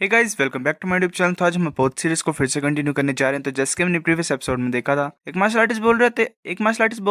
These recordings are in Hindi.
Hey guys, welcome back to my YouTube channel. तो आज हम बहुत सीरीज को फिर से कंटिन्यू करने जा रहे हैं। तो जैसे कि हमने प्रीवियस एपिसोड में देखा था, एक मार्शल आर्टिस्ट बोल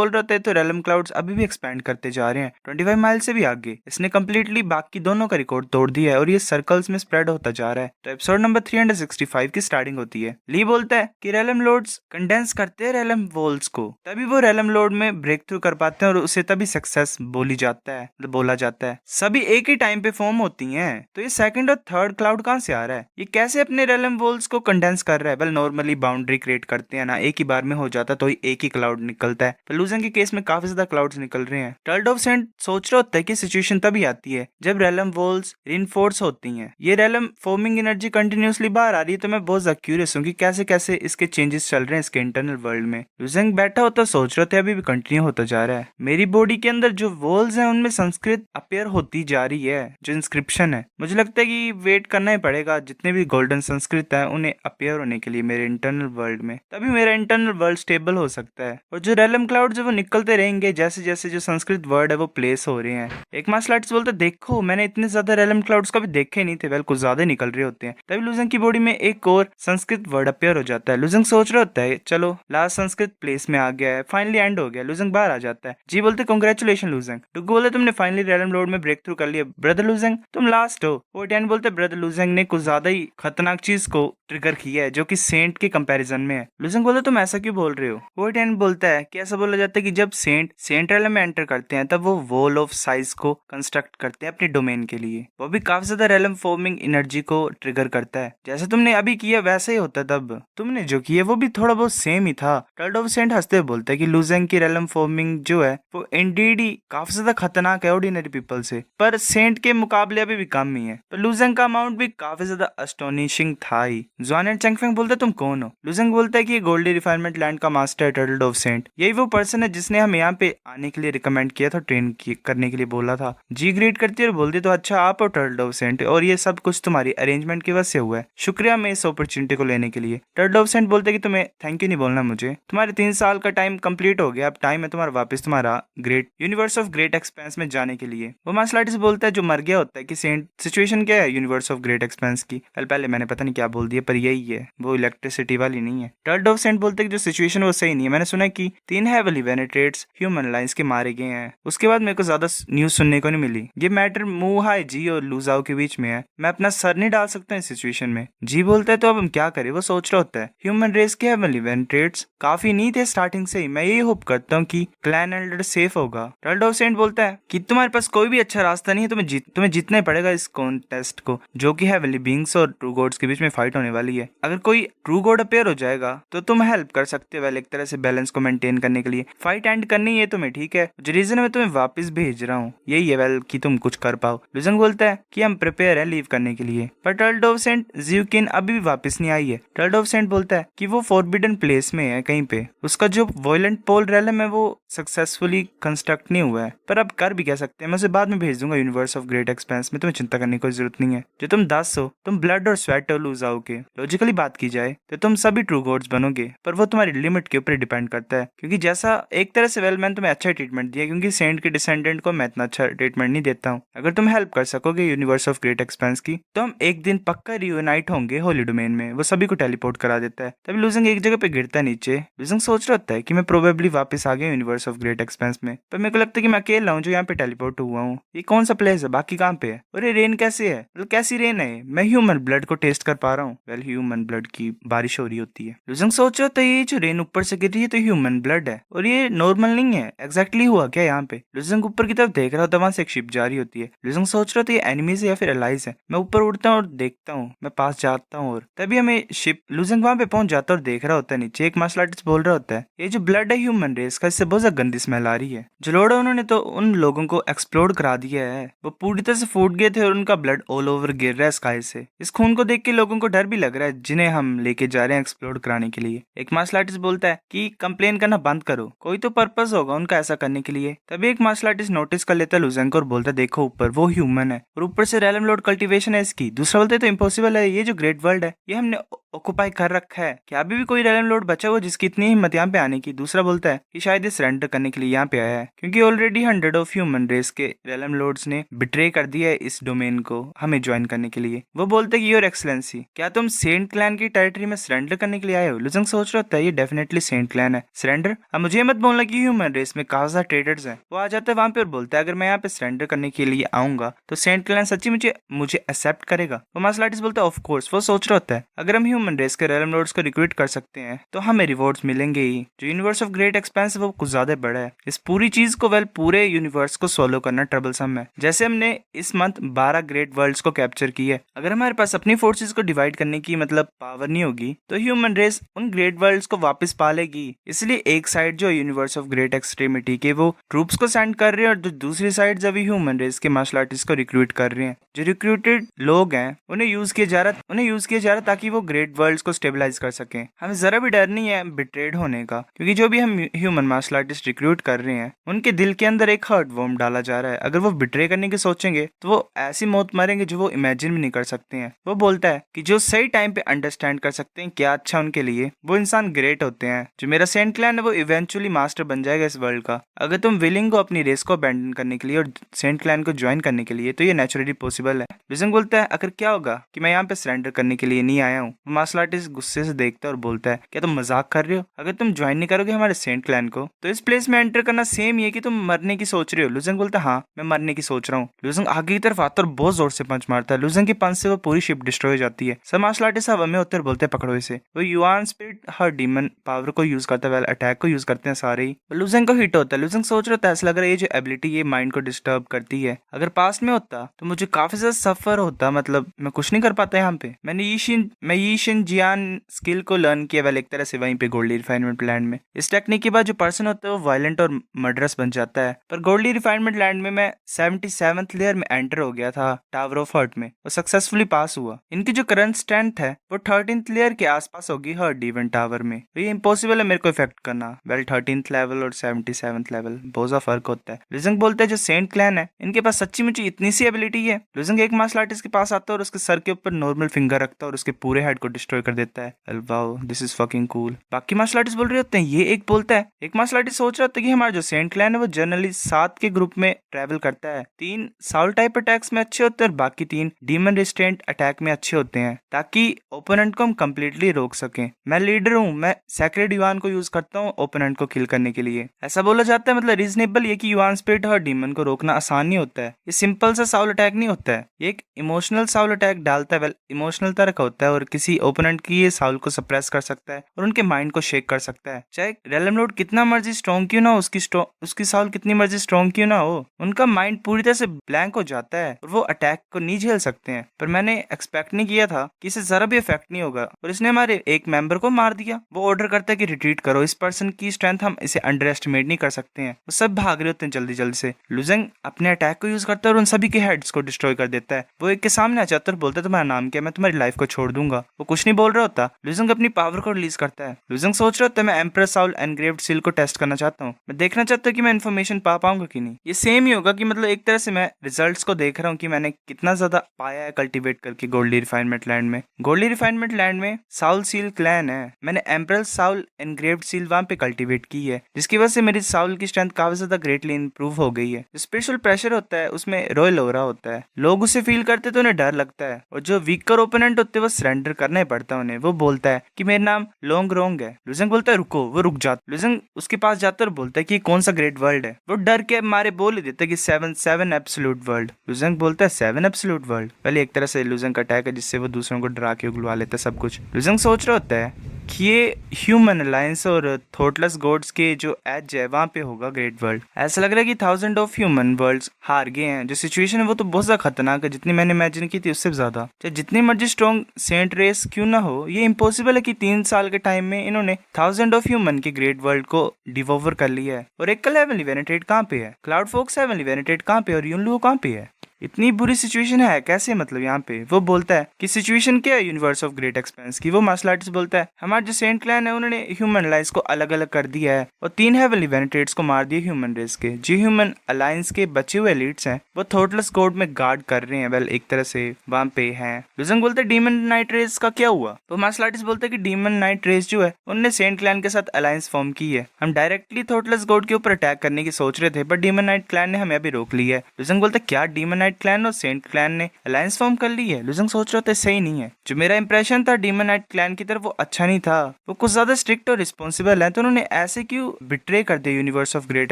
रहे थे तो रेलम क्लाउड्स अभी भी एक्सपैंड करते जा रहे हैं 25 माइल से भी आगे। इसने कम्प्लीटली बाकी दोनों का रिकॉर्ड तोड़ दिया है और ये सर्कल्स में स्प्रेड होता जा रहा है। तो एपिसोड नंबर 365 की स्टार्टिंग होती है। ली बोलता है कि रेलम लोड्स कंडेंस करते हैं रेलम वॉल्स को, तभी वो रेलम लोड में ब्रेक थ्रू कर पाते हैं और उसे तभी सक्सेस बोला जाता है। सभी एक ही टाइम पे फॉर्म होती हैं। तो ये सेकंड और थर्ड क्लाउड कहां से आ रहा है? ये कैसे अपने रेलम वॉल्स को कंडेंस कर रहा है? वेल, नॉर्मली बाउंड्री क्रिएट करते हैं ना, एक ही बार में हो जाता तो एक ही क्लाउड निकलता है। पर लूजन के केस में काफी ज्यादा क्लाउड्स निकल रहे हैं। टर्ल्ड ऑफ सेंट सोच रहा होता है कि सिचुएशन तभी आती है जब रेलम वॉल्स रिइंफोर्स होती हैं। ये रेलम फॉर्मिंग एनर्जी कंटिन्यूसली बाहर आ रही है। तो मैं बहुत ज्यादा क्यूरियस हूँ कि कैसे कैसे इसके चेंजेस चल रहे हैं इसके इंटरनल वर्ल्ड में। लूजन बैठा होता सोच रहे थे, अभी भी कंटिन्यू होता जा रहा है। मेरी बॉडी के अंदर जो वॉल्स हैं उनमें संस्कृत अपेयर होती जा रही है, जो इंस्क्रिप्शन है। मुझे लगता है कि वेट करना ही पड़ेगा जितने भी गोल्डन संस्कृत है उन्हें अपेयर होने के लिए मेरे इंटरनल वर्ल्ड में, तभी मेरा इंटरनल वर्ल्ड स्टेबल हो सकता है। और जो रेलम क्लाउड्स है वो निकलते रहेंगे जैसे जैसे जो संस्कृत वर्ड है वो प्लेस हो रहे हैं। एक मार्शल आर्टिस्ट बोलते देखो, मैंने इतने ज्यादा रेलम क्लाउड्स कभी देखे नहीं थे। वेल, कुछ ज्यादा निकल रहे होते हैं। तभी लूजन की बॉडी में एक और संस्कृत वर्ड अपेयर हो जाता है। लूजन सोच रहा होता है चलो लास्ट संस्कृत प्लेस में आ गया है, फाइनली एंड हो गया। लूजन बाहर आ जाता है। जी बोलते कांग्रेचुलेशन लूजन। डुगू बोलते तुमने फाइनली रेलम लोड में ब्रेक थ्रू कर लिया ब्रदर लूजन, तुम लास्ट हो। पोर्टियन बोलते ब्रदर लूजन ने कुछ ज्यादा ही खतरनाक चीज को ट्रिगर किया है जो कि सेंट के कंपैरिजन में है। लूजन बोलते तुम ऐसा क्यों बोल रहे हो? पोर्टियन बोलता है कि ऐसा बोला जाता है कि जब सेंट रेलम में एंटर करते हैं तब वो वॉल ऑफ साइज को कंस्ट्रक्ट करते हैं अपने डोमेन के लिए। वो भी काफी ज्यादा रेलम फॉर्मिंग एनर्जी को ट्रिगर करता है। जैसे तुमने अभी किया वैसे ही होता, तब तुमने जो किया वो भी थोड़ा बहुत सेम ही था। टर्ल्ड ऑफ सेंट हंसते हुए बोलता है कि लूजन की रेलम फॉर्मिंग जो है वो इंडीड ही काफी ज्यादा खतरनाक है ऑर्डिनरी पीपल से, पर सेंट के मुकाबले अभी भी कम ही है। पर लूजन का अमाउंट भी काफी ज्यादा अस्टोनिशिंग था ही। जुआन एंड चेंगफेंग बोलते तुम कौन हो? लूजन बोलता है कि ये गोल्डी रिफाइनमेंट लैंड का मास्टर है टर्टल ऑफ सेंट। यही वो पर्सन है जिसने हम यहाँ पे आने के लिए रिकमेंड किया था, ट्रेन करने के लिए बोला था। जी ग्रीट करती है और बोलती तो अच्छा आप हो टर्टल ऑफ सेंट, और ये सब कुछ तुम्हारी अरेंजमेंट की वजह से हुआ है। शुक्रिया मैं इस अपॉर्चुनिटी को लेने के लिए। टर्टल ऑफ सेंट बोलते कि तुम्हें थैंक यू नहीं बोलना मुझे, तुम्हारे 3 साल का टाइम कंप्लीट हो गया, अब टाइम है तुम्हारा वापस तुम्हारा great universe of great expense में जाने के लिए। वो मार्शल आर्टिस्ट बोलता है जो मर गया होता है कि सेंट सिचुएशन क्या है यूनिवर्स ऑफ ग्रेट एक्सपेंस की। पहले मैंने पता नहीं क्या बोल दिया, पर यही है, वो इलेक्ट्रिसिटी वाली नहीं है। टर्ड ऑफ सेंट बोलते कि जो सिचुएशन वो सही नहीं है। मैंने सुना है कि 3 हेवली वेनेट्रेट्स ह्यूमन लाइंस के मारे गए हैं। उसके बाद मेरे को ज्यादा न्यूज सुनने को नहीं मिली। ये मैटर मुहाई जी और लुजाओ के बीच में है। मैं अपना सर नहीं डाल सकता इस सिचुएशन में। जी बोलता है तो अब हम क्या करें? वो सोच रहा होता है ह्यूमन रेस के हेवली वेनेट्रेट्स काफी नहीं थे स्टार्टिंग से ही। मैं यही होप करता हूँ कि क्लैन एल्डर सेफ होगा। टर्ड ऑफ सेंट बोलता है कि तुम्हारे पास कोई भी अच्छा रास्ता नहीं है, तुम्हें जीतना ही पड़ेगा इस कॉन्टेस्ट को, जो कि हेवली बीइंग्स और ट्रू गॉड्स के बीच में फाइट होने वाली है। अगर कोई ट्रू गॉड अपेयर हो जाएगा तो तुम हेल्प कर सकते हो, वेल एक तरह से बैलेंस को मेंटेन करने के लिए। फाइट एंड करनी है तुम्हें, ठीक है? जो रीजन मैं तुम्हें वापस भेज रहा हूँ यही है, वेल कि तुम कुछ कर पाओ। लुजंग बोलता है कि हम प्रिपेयर है लीव करने के लिए। पर टर्ल्ड ऑफ सेंट ज़्यूकिन अभी भी वापस नहीं आई है। टर्ल्ड ऑफ सेंट बोलता है कि वो फॉरबिडन प्लेस में है कहीं पे। उसका जो वॉयलेंट पोल रेलम है वो सक्सेसफुली कंस्ट्रक्ट नहीं हुआ है, पर अब कर भी कह सकते हैं। मैं उसे बाद में भेज दूंगा यूनिवर्स ऑफ ग्रेट एक्सपेंस में, तुम्हें चिंता करने की कोई जरूरत नहीं है। जो तुम 10 हो, तुम ब्लड और स्वेट और लूज आओगे। लॉजिकली बात की जाए तो तुम सभी ट्रू गॉड्स बनोगे, पर वो तुम्हारी लिमिट के ऊपर डिपेंड करता है। क्योंकि जैसा एक तरह से वेल मैंने तुम्हें अच्छा ट्रीटमेंट दिया, क्योंकि सेंट के डिसेंडेंट को मैं इतना अच्छा ट्रीटमेंट नहीं देता हूँ। अगर तुम हेल्प कर सकोगे यूनिवर्स ऑफ ग्रेट एक्सपेंस की तो हम एक दिन पक्का रियूनाइट होंगे होली डोमेन में। वो सभी को टेलीपोर्ट करा देता है। तभी लूजंग एक जगह पे गिरता है नीचे। लूजंग सोच रहा होता है कि मैं प्रोबेबली वापस आ गया यूनिवर्स ऑफ ग्रेट एक्सपेंस में, पर मेरे को लगता है कि मैं अकेला हूँ जो यहाँ पे टेलीपोर्ट हुआ हूँ। ये कौन सा प्लेस है? बाकी कहाँ पे है? और ये रेन कैसे है? मतलब कैसी रेन है? मैं ह्यूमन ब्लड को टेस्ट कर पा रहा हूँ। वेल, ह्यूमन ब्लड की बारिश हो रही होती है। लुजंग सोच रहा था ये जो रेन ऊपर से गिर रही है तो ह्यूमन ब्लड है, और ये नॉर्मल नहीं है। एग्जैक्टली हुआ क्या यहाँ पे? लुजंग ऊपर की तरफ देख रहा होता, वहां से एक शिप जा रही होती है। लुजंग सोच रहा था ये एनिमीज है या फिर एलाइज है। मैं ऊपर उड़ता हूँ और देखता हूँ, मैं पास जाता हूँ, और तभी हमें शिप लुजंग वहां पे पहुंच जाता और देख रहा होता है नीचे। एक मार्शल आर्टिस्ट बोल रहा होता है ये जो ब्लड है ह्यूमन रेस का, इससे बहुत ज्यादा गंदी स्मेल आ रही है। जो लोड है उन्होंने तो उन लोगों को एक्सप्लोड करा दिया है। वो पूरी तरह से फूट गए थे और उनका ब्लड ऑल ओवर गिर रहा है स्काई से। इस खून को देख के लोगों को डर भी लग रहा है जिन्हें हम लेके जा रहे हैं एक्सप्लोर कराने के लिए। एक मार्शल आर्टिस्ट बोलता है कि कंप्लेन करना बंद करो, कोई तो पर्पस होगा उनका ऐसा करने के लिए। तभी एक मार्शल आर्टिस्ट नोटिस कर लेता है लुजंग को और बोलता है देखो ऊपर वो ह्यूमन है और ऊपर से रैलम लोड कल्टीवेशन है इसकी। दूसरा बोलता है तो इम्पॉसिबल है, ये जो ग्रेट वर्ल्ड है ये हमने ऑक्यूपाई कर रखा है। क्या अभी भी कोई रेलम लॉर्ड बचा हुआ जिसकी इतनी हिम्मत यहाँ पे आने की? दूसरा बोलता है कि शायद ये सरेंडर करने के लिए यहाँ पे आया है, क्योंकि ऑलरेडी 100 ऑफ ह्यूमन रेस के रेलम लॉर्ड्स ने बिट्रे कर दिया है इस डोमेन को हमें ज्वाइन करने के लिए। वो बोलते हैं कि योर एक्सलेंसी, क्या तुम सेंट क्लैन की टेरिटरी में सरेंडर करने के लिए आए हो? लुजंग सोच रहा था ये डेफिनेटली सेंट क्लैन है। सरेंडर? अब मुझे मत बोलना कि ह्यूमन रेस में काफी ज्यादा ट्रेडर्स हैं। वो आ जाता है वहां पे और बोलता है अगर मैं यहाँ पे सरेंडर करने के लिए आऊंगा तो सेंट क्लैन सच्ची मुझे एक्सेप्ट करेगा? वो मार्शलाइटिस बोलता है ऑफ कोर्स। वो सोच रहा होता है अगर हम ह्यूमन रेस के रेलम लॉर्ड्स को रिक्रूट कर सकते हैं तो हमें रिवॉर्ड्स मिलेंगे ही। जो यूनिवर्स ऑफ ग्रेट एक्सपेंस है वो कुछ ज्यादा बड़ा है। इस पूरी चीज को पूरे यूनिवर्स को सोलो करना ट्रबलसम है। जैसे हमने इस मंथ 12 ग्रेट वर्ल्ड्स को कैप्चर किया है, अगर हमारे पास अपनी फोर्सेस को डिवाइड करने की पावर नहीं होगी तो ह्यूमन रेस उन ग्रेट वर्ल्ड्स को वापस पा लेगी। इसलिए एक साइड जो यूनिवर्स ऑफ ग्रेट एक्सट्रीमिटी के वो ट्रूप्स को सेंड कर रहे हैं और जो दूसरी साइड जब ह्यूमन रेस के मार्शल आर्टिस्ट को रिक्रूट कर रहे हैं। जो रिक्रूटेड लोग हैं उन्हें यूज किया जा रहा है ताकि वो ग्रेट वर्ल्ड्स को स्टेबलाइज कर सकें। हमें जरा भी डर नहीं है बिट्रेड होने का, क्योंकि जो भी हम ह्यूमन मार्शल आर्टिस्ट रिक्रूट कर रहे हैं उनके दिल के अंदर एक हर्ट वॉर्म डाला जा रहा है। अगर वो बिट्रे करने की सोचेंगे तो वो ऐसी मौत मरेंगे जो वो इमेजिन भी नहीं कर सकते हैं। वो बोलता है कि जो सही टाइम पे अंडरस्टैंड कर सकते हैं क्या अच्छा उनके लिए, वो इंसान ग्रेट होते हैं। जो मेरा सेंट क्लैन है वो इवेंचुअली मास्टर बन जाएगा इस वर्ल्ड का। अगर तुम विलिंग हो अपनी रेस को अबैंडन करने के लिए और सेंट क्लैन को ज्वाइन करने के लिए तो ये नेचुरली पॉसिबल है। लुजंग बोलता है अगर क्या होगा कि मैं यहाँ पे सरेंडर करने के लिए नहीं आया हूँ? मार्शल आर्टिस्ट गुस्से से देखता है और बोलता है क्या तुम मजाक कर रहे हो? अगर तुम ज्वाइन नहीं करोगे हमारे सेंट क्लैन को तो इस प्लेस में एंटर करना सेम ही है कि तुम मरने की सोच रहे हो। लुजंग बोलता है हाँ मैं मरने की सोच रहा हूँ। लुजंग आगे की तरफ आता और बहुत जोर से पंच मारता है। लुजंग के पंच से वो पूरी शिप डिस्ट्रॉय हो जाती है। सब मार्शल आर्टिस्ट हवा में होते और बोलते हैं पकड़ो इसे। वो युआन स्पिरिट हर डीमन पावर को यूज करता है, अटैक को यूज करते हैं सारे ही। लुजंग को हिट होता है। लुजंग सोच रहा था ऐसा लग रहा है ये जो एबिलिटी ये माइंड को डिस्टर्ब करती है, अगर पास्ट में होता तो मुझे काफी ज्यादा सफर होता, मैं कुछ नहीं कर पाता यहाँ पे। मैं यीशिन जियान स्किल को लर्न किया एक तरह से वहीं पे गोल्डी रिफाइनमेंट लैंड में। इस टेक्निक के बाद जो पर्सन होता है वो वायलेंट और मर्डरस बन जाता है। पर गोल्डी रिफाइनमेंट लैंड में मैं 77th लेयर में एंटर हो गया था टावर ऑफ हर्ट में, वो सक्सेसफुली पास हुआ। इनकी जो करंट स्ट्रेंथ है वो 13th लेयर के आसपास होगी हर्ट डिवन टावर में। तो ये इम्पॉसिबल है मेरे को इफेक्ट करना। 13th लेवल और 77th लेवल बहुत सा फर्क होता है। लुजंग बोलते हैं जो सेंट क्लैन है इनके पास सच्ची मुझे इतनी सी एबिलिटी है। लुजंग एक मार्शल आर्टिस्ट के पास आता है और उसके सर के ऊपर नॉर्मल फिंगर रखता है और उसके पूरे हेड को डिस्ट्रॉय कर देता है। Wow this is fucking cool. बाकी मार्शल आर्टिस्ट बोल रहे होते हैं ये एक बोलता है। एक मार्शल आर्टिस्ट सोच रहा था कि हमारा जो सेंट क्लैन है वो जनरली 7 के ग्रुप में ट्रेवल करता है। 3 साउल टाइप अटैक्स में अच्छे होते हैं और बाकी 3 डीमन रिस्ट्रेंट अटैक में अच्छे होते हैं, ताकि ओपोनेंट को हम कंप्लीटली रोक सकें। मैं लीडर हूँ, मैं सैक्रेड युआन को यूज करता हूँ ओपोनेंट को किल करने के लिए। ऐसा बोला जाता है, मतलब रीजनेबल ये कि युआन स्पिरिट और डीमन को रोकना आसान नहीं होता है। ये सिंपल सा साउल अटैक नहीं होता है, ये एक इमोशनल साउल अटैक डालता है। इमोशनल तरह का होता है और किसी ओपोनेंट की ये साउल को सप्रेस कर सकता है और उनके माइंड को शेक कर सकता है। चाहे रेलम लॉर्ड कितना मर्जी स्ट्रॉन्ग क्यों ना हो, उसकी साउल कितनी मर्जी स्ट्रॉन्ग क्यों ना हो, उनका माइंड पूरी तरह से ब्लैंक हो जाता है और वो अटैक को नहीं झेल सकते हैं। पर मैंने एक्सपेक्ट नहीं किया था कि इसे जरा भी इफेक्ट नहीं होगा और इसने हमारे एक मेंबर को मार दिया। वो ऑर्डर करता है कि रिट्रीट करो, इस पर्सन की स्ट्रेंथ हम इसे अंडर एस्टिमेट नहीं कर सकते हैं। वो सब भाग रहे होते हैं जल्दी जल्दी से। लुजंग अपने अटैक को यूज करता है और उन सभी के हेड्स को डिस्ट्रॉय कर देता है। वो एक के सामने आ जाता है और बोलता है तुम्हारा नाम क्या, मैं तुम्हारी लाइफ को छोड़ दूंगा। वो कुछ नहीं बोल रहा होता। लुजंग अपनी पावर को रिलीज करता है। लुजंग सोच रहा होता है मैं एम्परर साउल एनग्रेव्ड सील को टेस्ट करना चाहता हूँ, मैं देखना चाहता हूँ कि मैं इन्फॉर्मेशन पा पाऊंगा कि नहीं। ये सेम ही होगा कि मतलब एक तरह से मैं रिजल्ट्स को देख रहा हूँ कि मैंने कितना ज्यादा पाया है कल्टीवेट करके गोल्डी रिफाइनमेंट लैंड में। गोल्डी रिफाइनमेंट लैंड में साउल सील क्लैन है, मैंने एम्परर साउल एनग्रेव्ड सील वहां पे कल्टीवेट की है, जिसकी वजह से मेरी साउल की स्ट्रेंथ काफी ज्यादा ग्रेटली इंप्रूव हो गई है। जो स्पेशल प्रेशर होता है उसमें रॉयल हो रहा होता है, लोग उसे फील करते तो उन्हें डर लगता है और जो वीकर ओपोनेंट होते हैं वो सरेंडर करना ही पड़ता है उन्हें। वो बोलता है कि मेरा नाम लोंग रोंग है। लुजंग बोलता है रुको, वो रुक जाता। लुजंग उसके पास जाता है और बोलता है कि कौन सा ग्रेट वर्ल्ड है। वो डर के मारे बोल ही देता है कि 7 एब्सोल्यूट वर्ल्ड। लुजंग बोलता है 7 एब्सोल्यूट वर्ल्ड। पहले एक तरह से लुजंग का अटैक है जिससे वो दूसरों को डरा के उगलवा लेता है सब कुछ। लुजंग सोच रहा होता है कि ये ह्यूमन अलायंस और थॉटलेस गॉड्स के जो एज है वहां पे होगा ग्रेट वर्ल्ड। ऐसा लग रहा है कि 1000 ऑफ ह्यूमन वर्ल्ड्स हार गए हैं। जो सिचुएशन है वो तो बहुत ज्यादा खतरनाक है, जितनी मैंने इमेजिन की थी उससे ज्यादा। चाहे जितनी मर्जी स्ट्रॉन्ग सेंट रेस क्यों ना हो, ये इम्पॉसिबल है कि 3 साल के टाइम में इन्होंने 1000 ऑफ ह्यूमन के ग्रेट वर्ल्ड को डिवोवर कर लिया है। और एक का लेवल इवेनेटेड कहाँ पे है, क्लाउड फोक्स हेवनली इवेनेटेड कहाँ पे और यूनलू कहाँ पे है। इतनी बुरी सिचुएशन है कैसे, मतलब यहाँ पे वो बोलता है कि सिचुएशन क्या है यूनिवर्स ऑफ ग्रेट एक्सपेंस की। वो मार्शल आर्टिस्ट बोलता है हमारे जो सेंट क्लैन है उन्होंने ह्यूमन लाइन्स को अलग अलग कर दिया है और 3 हेवनली वेनेट्रेट्स को मार दिया ह्यूमन रेस के। जो ह्यूमन अलायंस के बचे हुए एलिट्स हैं वो थॉटलेस कोड में गार्ड कर रहे हैं, वेल एक तरह से वहां पे हैं। लुजंग बोलते हैं डीमन नाइट रेस का क्या हुआ। तो मार्शल आर्टिस्ट बोलते हैं कि डीमन नाइट रेस जो है उन्होंने सेंट क्लैन के साथ अलायंस फॉर्म की है। हम डायरेक्टली थॉटलेस गॉड के ऊपर अटैक करने की सोच रहे थे बट डीमन नाइट क्लैन ने हमें अभी रोक लिया है। लुजंग बोलते क्या डीमन नाइट क्लैन और सेंट क्लैन ने अलायंस फॉर्म कर ली है। लुजंग सोच रहा था सही नहीं है। जो मेरा इंप्रेशन था डीमन नाइट क्लैन की तरफ वो अच्छा नहीं था, वो कुछ ज्यादा स्ट्रिक्ट और रिस्पॉन्सिबल है, तो उन्होंने ऐसे क्यों बिट्रे कर दिया यूनिवर्स ऑफ ग्रेट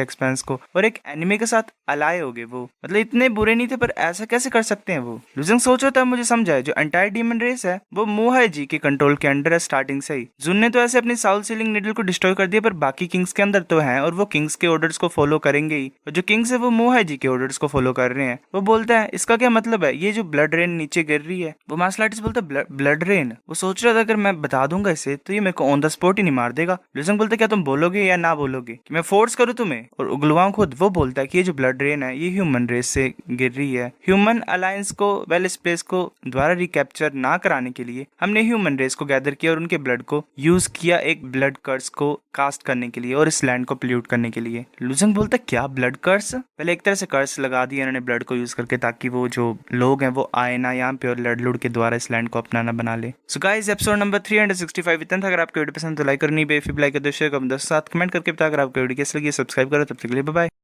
एक्सपेंस को और एक एनिमे के साथ अलाय हो गए। वो मतलब इतने बुरे नहीं थे पर ऐसा कैसे कर सकते हैं वो। लुजंग सोच रहा था मुझे समझा जो एंटायर डीमन रेस है वो मोहाई जी के कंट्रोल के अंडर है स्टार्टिंग से ही। जुन ने तो ऐसे अपनी साउल सीलिंग निडल को डिस्ट्रॉय कर दिया पर बाकी किंग्स के अंदर तो है और वो किंग्स के ऑर्डर्स को फॉलो करेंगे ही, और जो किंग्स है वो मोहाई जी के ऑर्डर्स को फॉलो कर रहे हैं। वो बोलता है इसका क्या मतलब है, ये जो ब्लड रेन नीचे गिर रही है। वो मार्शल आर्टिस्ट बोलता है ब्लड रेन। वो सोच रहा था अगर मैं बता दूंगा इसे तो ये मेरे को ऑन द स्पॉट ही नहीं मार देगा। लुजंग बोलता है क्या तुम बोलोगे या ना बोलोगे कि मैं फोर्स करूं तुम्हें और उगलवाऊं खुद। वो बोलता है कि ये जो ब्लड रेन है ये ह्यूमन रेस से गिर रही है। ह्यूमन अलायंस को वेल इस प्लेस को दोबारा रिकैप्चर ना कराने के लिए हमने ह्यूमन रेस को गैदर किया और उनके ब्लड को यूज किया एक ब्लड कर्स को कास्ट करने के लिए और इस लैंड को पोल्यूट करने के लिए। लुजंग बोलता है क्या ब्लड कर्स। पहले एक तरह से कर्स लगा दिया इन्होंने ब्लड को यूज करके ताकि वो जो लोग हैं वो आए ना यहाँ पे और लड़ लुड़ के द्वारा इस लैंड को अपनाना बना ले। सो गाइस एपिसोड नंबर 365 इतना था। अगर आपको वीडियो पसंद तो लाइक करनी बेफिक लाइक कर दो, शेयर कर दो, साथ कमेंट करके बता। अगर आपको वीडियो कैसी लगी सब्सक्राइब करो। तब तक के लिए बाय बाय।